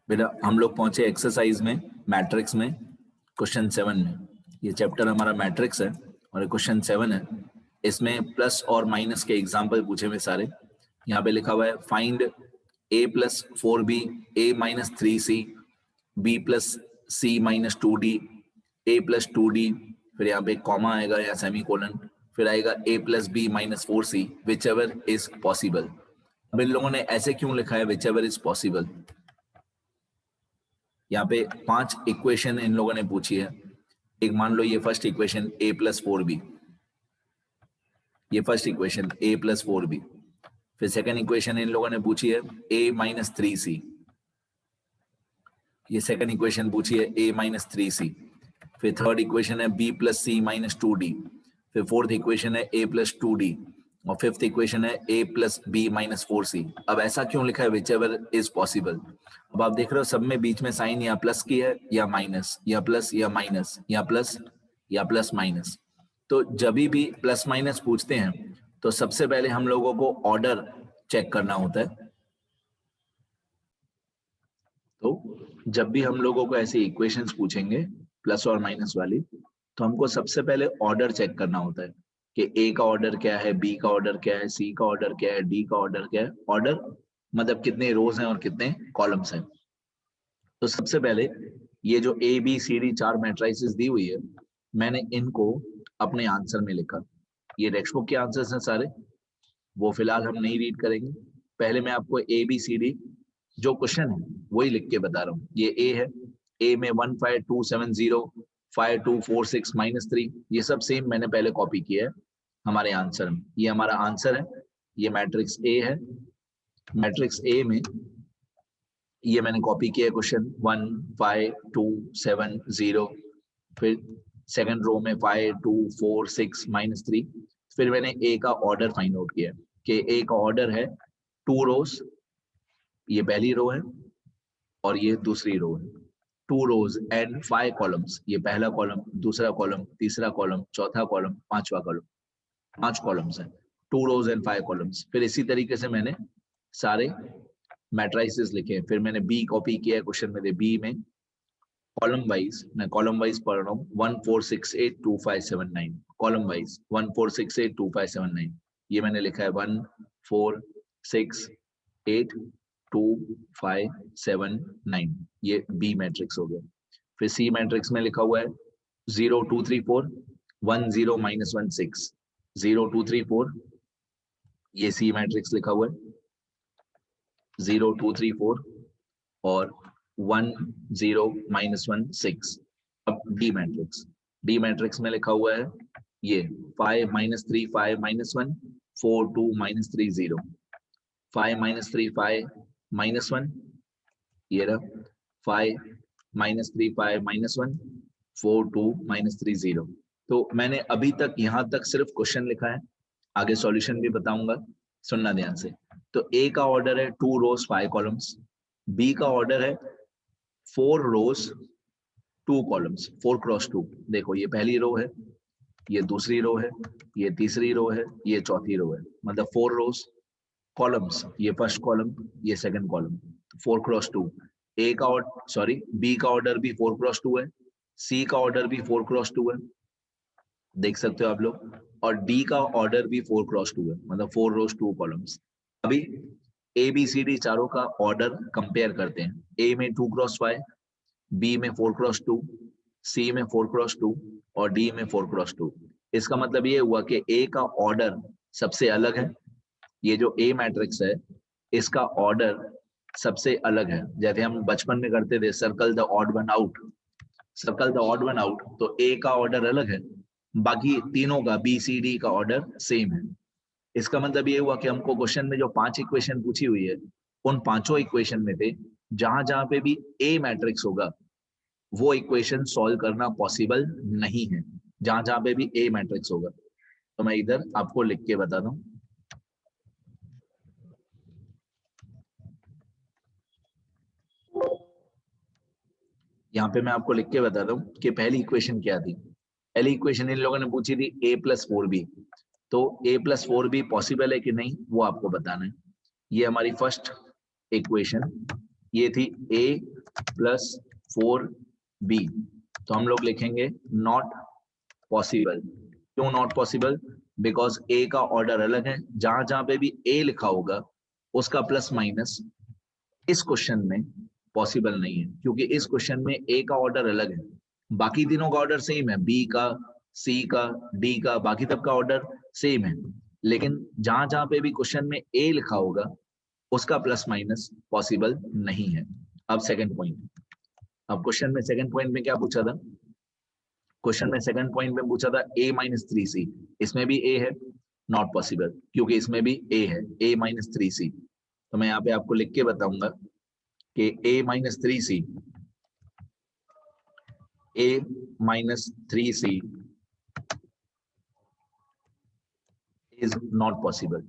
बेटा हम लोग पहुंचे एक्सरसाइज में, मैट्रिक्स में, क्वेश्चन 7 में। ये चैप्टर हमारा मैट्रिक्स है और ये क्वेश्चन 7 है। इसमें प्लस और माइनस के एग्जाम्पल पूछे हुए सारे। यहाँ पे लिखा हुआ है find a + 4b, a - 3c, b + c - 2d, a + 2d, फिर यहाँ पे कॉमा आएगा या सेमीकोलन, फिर आएगा a + b - 4c, which ever is possible. अब इन लोगों ने ऐसे क्यों लिखा है विच एवर इज पॉसिबल? यहाँ पे 5 इक्वेशन इन लोगों ने पूछी है। एक मान लो ये फर्स्ट इक्वेशन a + 4b, ये फर्स्ट इक्वेशन a + 4b। फिर सेकंड इक्वेशन इन लोगों ने पूछी है a - 3c, ये सेकंड इक्वेशन पूछी है a - 3c। फिर थर्ड इक्वेशन है b + c - 2d। फिर फोर्थ इक्वेशन है a + 2d और फिफ्थ इक्वेशन है a + b - 4c। अब ऐसा क्यों लिखा है विच एवर इज पॉसिबल? अब आप देख रहे हो सब में बीच में साइन या प्लस की है या माइनस, या प्लस या माइनस, या प्लस या प्लस माइनस। तो जब भी प्लस माइनस पूछते हैं तो सबसे पहले हम लोगों को ऑर्डर चेक करना होता है। तो जब भी हम लोगों को ऐसी इक्वेशंस पूछेंगे प्लस और माइनस वाली, तो हमको सबसे पहले ऑर्डर चेक करना होता है कि ए का ऑर्डर क्या है, बी का ऑर्डर क्या है, सी का ऑर्डर क्या है, डी का ऑर्डर क्या है। ऑर्डर मतलब कितने रोज हैं और कितने कॉलम्स हैं। तो सबसे पहले ये जो A B C D 4 matrices दी हुई है, मैंने इनको अपने आंसर में लिखा। ये टेक्स्ट बुक के आंसर्स हैं सारे, वो फिलहाल हम नहीं रीड करेंगे। पहले मैं आपको ए बी सी डी जो क्वेश्चन है वही लिख के बता रहा हूँ। ये ए है, ए में 15270 5246 -3, ये सब सेम मैंने पहले कॉपी किया है हमारे आंसर में। ये हमारा आंसर है, ये मैट्रिक्स ए है। मैट्रिक्स ए में ये मैंने कॉपी किया क्वेश्चन 15270, फिर सेकंड रो में 5246 -3। फिर मैंने ए का ऑर्डर फाइंड आउट किया कि ए का ऑर्डर है 2 रोज, ये पहली रो है और ये दूसरी रो है। 2 रोज एंड 5 कॉलम्स, ये पहला कॉलम, दूसरा कॉलम, तीसरा कॉलम, चौथा कॉलम, पांचवा कॉलम, 5 कॉलम्स हैं। 2 रोज एंड 5 कॉलम्स। फिर इसी तरीके से मैंने सारे मैट्रिसेस लिखे हैं। फिर मैंने बी कॉपी किया है क्वेश्चन में, बी में कॉलम वाइज, मैं कॉलम वाइज पढ़ रहा हूँ 14682579, कॉलम वाइज 14682579। ये मैंने लिखा है 14682579, ये बी मैट्रिक्स हो गया। फिर सी मैट्रिक्स में लिखा हुआ है 0234 10 -1 6, 0234, ये सी मैट्रिक्स लिखा हुआ है 0234 और 10 -1 6। अब डी मैट्रिक्स, डी मैट्रिक्स में लिखा हुआ है ये 5 -3 5 -1 4 2 -3 0, 5 -3 5 -1, ये रहा 5 -3 5 -1 4 2 -3 0। तो मैंने अभी तक यहाँ तक सिर्फ क्वेश्चन लिखा है, आगे सॉल्यूशन भी बताऊंगा, सुनना ध्यान से। तो ए का ऑर्डर है 2 रोज 5 कॉलम्स, बी का ऑर्डर है 4 रोज 2 कॉलम्स, 4 क्रॉस 2। देखो ये पहली रो है, ये दूसरी रो है, ये तीसरी रो है, ये चौथी रो है, मतलब 4 रोज, कॉलम्स ये फर्स्ट कॉलम, ये सेकंड कॉलम, 4 क्रॉस 2। ए का ऑर्डर, सॉरी, बी का ऑर्डर भी 4 क्रॉस 2 है, सी का ऑर्डर भी 4 क्रॉस 2 है, देख सकते हो आप लोग, और डी का ऑर्डर भी 4 क्रॉस 2 है, मतलब 4 रोज 2 कॉलम्स। अभी ए बी सी डी चारों का ऑर्डर कंपेयर करते हैं। ए में 2 क्रॉस 5, बी में 4 क्रॉस 2, सी में 4 क्रॉस 2 और डी में 4 क्रॉस 2। इसका मतलब ये हुआ कि ए का ऑर्डर सबसे अलग है। ये जो ए मैट्रिक्स है इसका ऑर्डर सबसे अलग है। जैसे हम बचपन में करते थे circle the odd one out, circle the odd one out, तो ए का ऑर्डर अलग है, बाकी तीनों का बी सी डी का ऑर्डर सेम है। इसका मतलब ये हुआ कि हमको क्वेश्चन में जो 5 इक्वेशन पूछी हुई है, उन पांचों इक्वेशन में से जहां जहां पे भी ए मैट्रिक्स होगा वो इक्वेशन सॉल्व करना पॉसिबल नहीं है, जहां जहां पे भी ए मैट्रिक्स होगा। तो मैं इधर आपको लिख के बता दूं, यहाँ पे मैं आपको लिख के बता दूं कि पहली इक्वेशन क्या थी। पहली इक्वेशन इन लोगों ने पूछी थी a + 4b, तो a + 4b पॉसिबल है कि नहीं वो आपको बताना है। ये हमारी फर्स्ट इक्वेशन, ये थी a प्लस 4b, तो हम लोग लिखेंगे नॉट पॉसिबल। क्यों नॉट पॉसिबल? बिकॉज ए का ऑर्डर अलग है, जहां जहां पे भी ए लिखा होगा उसका प्लस माइनस इस क्वेश्चन में पॉसिबल नहीं है, क्योंकि इस क्वेश्चन में ए का ऑर्डर अलग है, बाकी तीनों का ऑर्डर सेम है, बी का, सी का, डी का, बाकी सबका ऑर्डर सेम है, लेकिन जहां जहां पे भी क्वेश्चन में ए लिखा होगा उसका प्लस माइनस पॉसिबल नहीं है। अब सेकंड पॉइंट, अब क्वेश्चन में सेकंड पॉइंट में क्या पूछा था? क्वेश्चन में सेकंड पॉइंट में पूछा था a माइनस 3c, इसमें भी a है, नॉट पॉसिबल, क्योंकि इसमें भी a है, a माइनस 3c। तो मैं यहाँ पे आपको लिख के बताऊंगा कि a minus 3c, a minus 3c is not possible.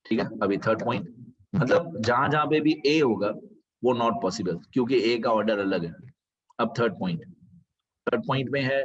ठीक है, अभी थर्ड पॉइंट, मतलब जहां जहां पे भी a होगा वो नॉट पॉसिबल, क्योंकि a का ऑर्डर अलग है। अब थर्ड पॉइंट में है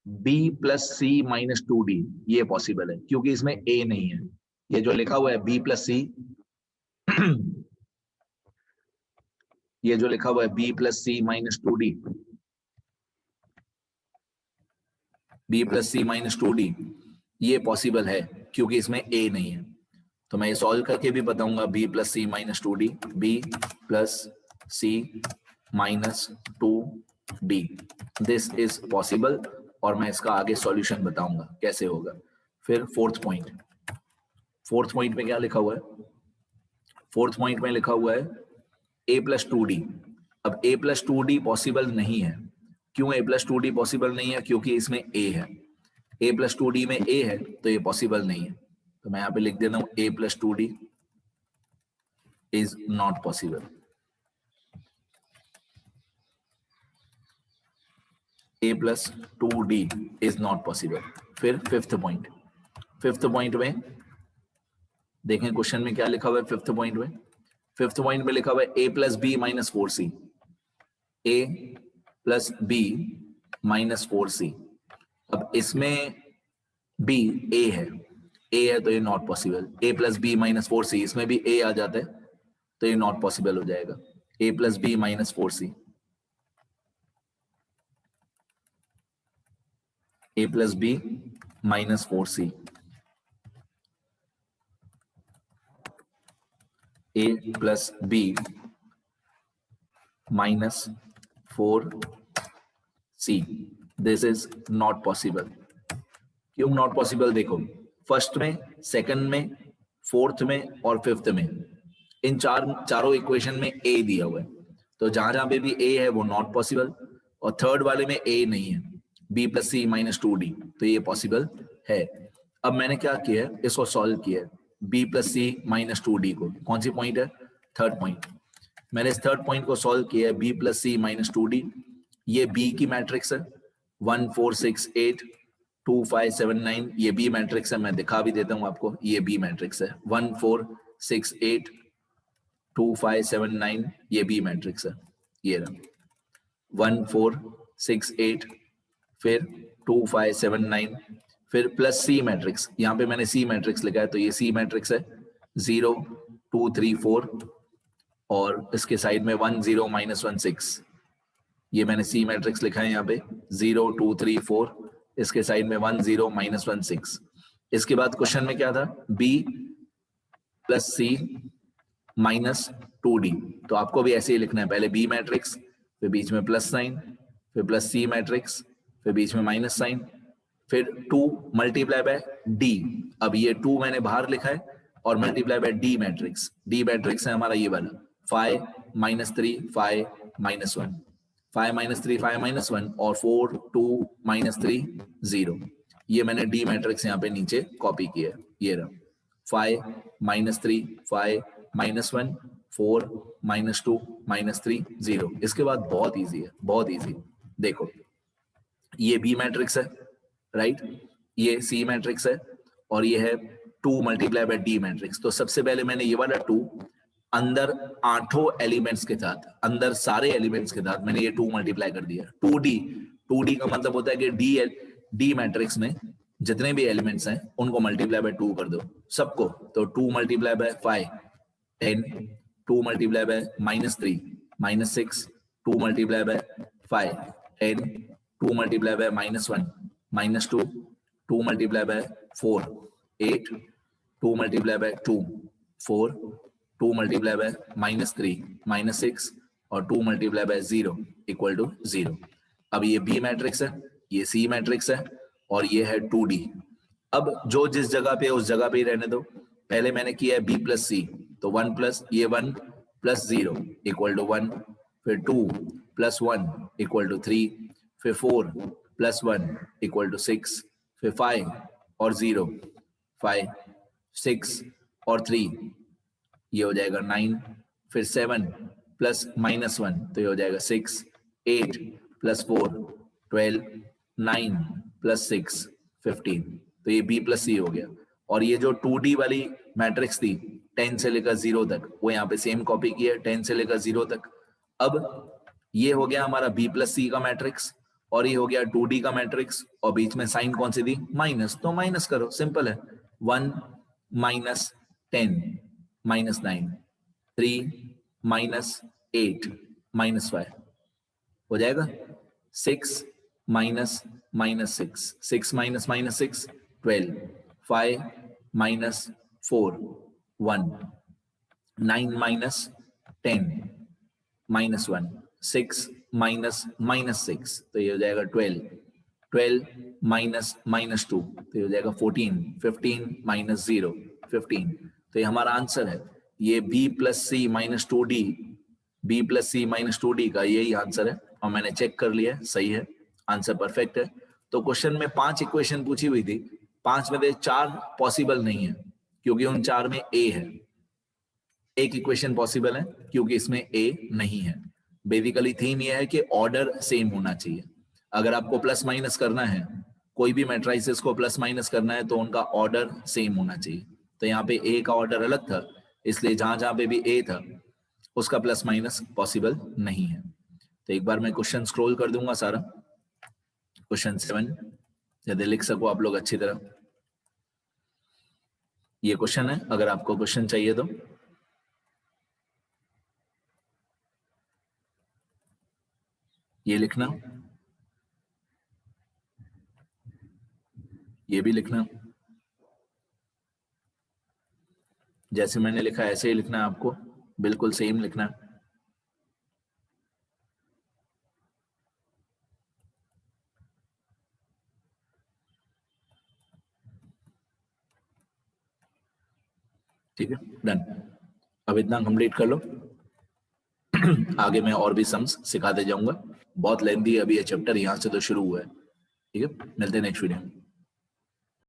b plus C minus 2d, ये पॉसिबल है, क्योंकि इसमें a नहीं है। ये जो लिखा हुआ है b प्लस सी, ये जो लिखा हुआ है b plus C minus 2d, b plus C minus 2d, ये पॉसिबल है क्योंकि इसमें a नहीं है। तो मैं ये सॉल्व करके भी बताऊंगा b plus C minus 2d, b plus C minus 2d, this is possible, और मैं इसका आगे सॉल्यूशन बताऊंगा कैसे होगा। फिर फोर्थ पॉइंट में क्या लिखा हुआ है? फोर्थ पॉइंट में लिखा हुआ है a प्लस 2d। अब a प्लस 2d पॉसिबल नहीं है। क्यों a प्लस 2d पॉसिबल नहीं है? क्योंकि इसमें a है, a प्लस 2d में a है, तो ये पॉसिबल नहीं है। तो मैं यहाँ पे लिख देता हूँ a plus 2d is not possible. a plus 2d is not possible. फिर फिफ्थ पॉइंट में देखें क्वेश्चन में क्या लिखा हुआ है। फिफ्थ पॉइंट में लिखा हुआ है a plus B minus 4c, a plus B minus 4c। अब इसमें b a है तो ये not possible. a plus B minus 4c, इसमें भी a आ जाता है तो ये नॉट पॉसिबल हो जाएगा। a plus B minus 4c, a plus B minus 4c, a plus B minus 4c, this is not possible. क्यों नॉट पॉसिबल? देखो, फर्स्ट में, सेकंड में, फोर्थ में और फिफ्थ में, इन चारों इक्वेशन में a दिया हुआ है, तो जहां जहां पे भी a है वो नॉट पॉसिबल, और थर्ड वाले में a नहीं है, b plus C minus 2d, तो ये पॉसिबल है। अब मैंने क्या किया है, इसको सॉल्व किया है, b plus C minus 2d को। कौन सी पॉइंट है? Third point. मैंने इस थर्ड पॉइंट को सॉल्व किया है, b plus C minus 2d, ये b की मैट्रिक्स है, 1 4 6 8 2 5 7 9, ये बी मैट्रिक्स है। मैं दिखा भी देता हूं आपको, ये बी मैट्रिक्स है, 1 4 6 8 2 5 7 9, ये बी मैट्रिक्स है, ये रहा 1 4 6 8, फिर 2 5 7 9, फिर प्लस सी मैट्रिक्स, यहाँ पे मैंने सी मैट्रिक्स लिखा है, तो ये सी मैट्रिक्स है, 0 2 3 4, और इसके साइड में 1 0 माइनस 1 6, ये मैंने सी मैट्रिक्स लिखा है यहाँ पे, 0 2 3 4, इसके साइड में 1 0 माइनस 1 6। इसके बाद क्वेश्चन में क्या था? b plus C minus 2d, तो आपको भी ऐसे ही लिखना है, पहले b मैट्रिक्स, फिर बीच में प्लस साइन, फिर प्लस सी मैट्रिक्स, फिर बीच में माइनस साइन, फिर 2 मल्टीप्लाई बाय d। अब ये 2 मैंने बाहर लिखा है, और मल्टीप्लाई बाय d मैट्रिक्स है हमारा ये वाला, 5 माइनस 3 5 माइनस 1, 5 माइनस 3 5 माइनस 1, और 4 2 माइनस 3 0। ये मैंने डी मैट्रिक्स यहाँ पे नीचे कॉपी किया है, ये रहा 5 माइनस 3 5 माइनस 1 4 माइनस 2 माइनस 3 0। इसके बाद बहुत इजी है, बहुत इजी। देखो, ये बी मैट्रिक्स है, राइट, ये सी मैट्रिक्स है, और ये है 2 मल्टीप्लाई बाय डी मैट्रिक्स। तो सबसे पहले मैंने ये वाला 2 अंदर 8 एलिमेंट्स के साथ, अंदर सारे एलिमेंट्स के साथ मैंने ये 2 मल्टीप्लाई कर दिया। 2d का मतलब होता है कि डी मैट्रिक्स में जितने भी एलिमेंट्स हैं उनको मल्टीप्लाई बाय 2 कर दो सबको। तो 2 multiply by 5 10, 2 multiply by minus 3 minus 6, 2 multiply by 5 10, 2 multiply by -1 -2, 2 multiply by 4 8, 2 multiply by 2 4, 2 multiply by -3 -6 और 2 मल्टीप्लाई बाय 0 इक्वल टू 0। अब ये बी मैट्रिक्स है, ये सी मैट्रिक्स है और ये है 2D। अब जो जिस जगह पे उस जगह पे ही रहने दो। पहले मैंने किया है बी प्लस सी, तो 1 प्लस ये 1 प्लस 0 इक्वल टू 1, फिर 2 प्लस 1 इक्वल टू 3, फिर 4 प्लस 1 इक्वल टू 6, फिर 5 और 0 5 6 और 3 ये हो जाएगा 9, फिर 7 प्लस -1 तो ये हो जाएगा 6, 8 प्लस 4 12, 9 प्लस 6 15, तो ये बी प्लस सी हो गया। और ये जो 2D वाली मैट्रिक्स थी 10 से लेकर 0 तक, वो यहाँ पे सेम कॉपी की है 10 से लेकर 0 तक। अब ये हो गया हमारा बी प्लस सी का मैट्रिक्स और ये हो गया 2D का मैट्रिक्स, और बीच में साइन कौन सी थी माइनस, तो माइनस करो, सिंपल है। 1 माइनस 10 माइनस 9, 3 माइनस 8 माइनस 5 हो जाएगा। 6 minus -6, 6 minus -6 12, 5 minus 4 1, 9 minus 10 -1, 6 minus -6 तो ये हो जाएगा 12, 12 माइनस -2 तो ये हो जाएगा 14, 15 माइनस 0 15, तो ये हमारा आंसर है। ये b plus C minus 2D, b plus C minus 2D का यही आंसर है और मैंने चेक कर लिया, सही है, आंसर परफेक्ट है। तो क्वेश्चन में 5 इक्वेशन पूछी हुई थी, 5 में से 4 पॉसिबल नहीं है क्योंकि उन 4 में a है, एक इक्वेशन पॉसिबल है क्योंकि इसमें a नहीं है। बेसिकली थीम ये है कि ऑर्डर सेम होना चाहिए। अगर आपको प्लस माइनस करना है, कोई भी मैट्रिसेस को प्लस माइनस करना है तो उनका ऑर्डर सेम होना चाहिए। तो यहाँ पे a का ऑर्डर अलग था, इसलिए जहां जहां पे भी a था उसका प्लस माइनस पॉसिबल नहीं है। तो एक बार मैं क्वेश्चन स्क्रॉल कर दूंगा सारा, क्वेश्चन 7 यदि लिख सको आप लोग अच्छी तरह। ये क्वेश्चन है, अगर आपको क्वेश्चन चाहिए तो ये लिखना, ये भी लिखना, जैसे मैंने लिखा ऐसे ही लिखना है आपको, बिल्कुल सेम लिखना। ठीक है, डन। अब इतना कंप्लीट कर लो। आगे मैं और भी सम्स सिखाते जाऊंगा, बहुत लेंथी अभी ये चैप्टर यहाँ से तो शुरू हुआ है। ठीक है, मिलते हैं नेक्स्ट वीडियो में।